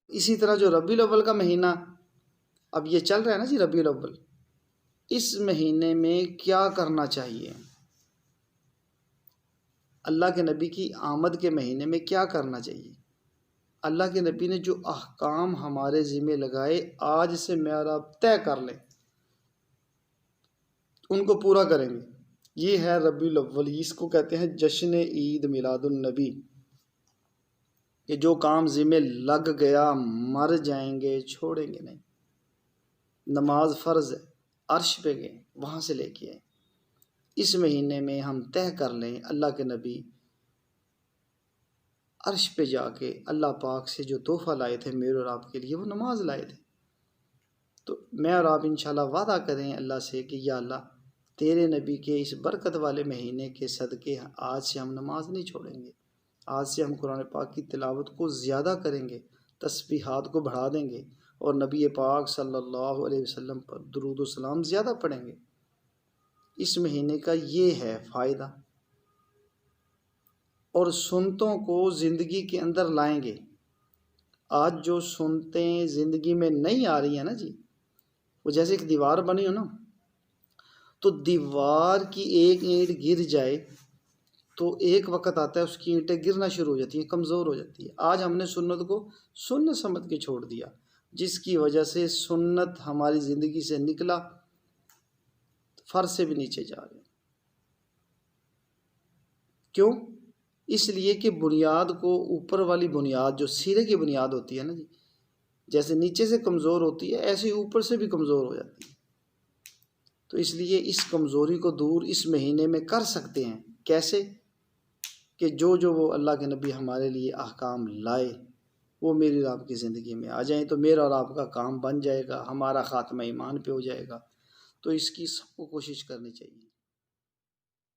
اسی طرح جو ربیع الاول کا مہینہ اب یہ چل رہا ہے نا جی، ربیع الاول، اس مہینے میں کیا کرنا چاہیے؟ اللہ کے نبی کی آمد کے مہینے میں کیا کرنا چاہیے؟ اللہ کے نبی نے جو احکام ہمارے ذمہ لگائے، آج سے میں اور آپ طے کر لیں، ان کو پورا کریں گے۔ یہ ہے ربیع الاول، اس کو کہتے ہیں جشن عید میلاد النبی، کہ جو کام ذمہ لگ گیا مر جائیں گے، چھوڑیں گے نہیں۔ نماز فرض ہے، عرش پہ گئے، وہاں سے لے کے آئے۔ اس مہینے میں ہم طے کر لیں، اللہ کے نبی عرش پہ جا کے اللہ پاک سے جو تحفہ لائے تھے میرے اور آپ کے لیے، وہ نماز لائے تھے۔ تو میں اور آپ انشاءاللہ وعدہ کریں اللہ سے کہ یا اللہ، تیرے نبی کے اس برکت والے مہینے کے صدقے آج سے ہم نماز نہیں چھوڑیں گے، آج سے ہم قرآن پاک کی تلاوت کو زیادہ کریں گے، تسبیحات کو بڑھا دیں گے، اور نبی پاک صلی اللہ علیہ وسلم پر درود و سلام زیادہ پڑھیں گے۔ اس مہینے کا یہ ہے فائدہ، اور سنتوں کو زندگی کے اندر لائیں گے۔ آج جو سنتیں زندگی میں نہیں آ رہی ہیں نا جی، وہ جیسے ایک دیوار بنی ہو نا، تو دیوار کی ایک اینٹ گر جائے تو ایک وقت آتا ہے اس کی اینٹیں گرنا شروع ہو جاتی ہیں، کمزور ہو جاتی ہے۔ آج ہم نے سنت کو سنت سمجھ کے چھوڑ دیا، جس کی وجہ سے سنت ہماری زندگی سے نکلا، فرض سے بھی نیچے جا رہے ہیں۔ کیوں؟ اس لیے کہ بنیاد کو، اوپر والی بنیاد جو سرے کی بنیاد ہوتی ہے نا جی، جیسے نیچے سے کمزور ہوتی ہے، ایسے ہی اوپر سے بھی کمزور ہو جاتی ہے۔ تو اس لیے اس کمزوری کو دور اس مہینے میں کر سکتے ہیں۔ کیسے؟ کہ جو وہ اللہ کے نبی ہمارے لیے احکام لائے وہ میری اور آپ کی زندگی میں آ جائیں، تو میرا اور آپ کا کام بن جائے گا، ہمارا خاتمہ ایمان پہ ہو جائے گا۔ تو اس کی سب کو کوشش کرنی چاہیے۔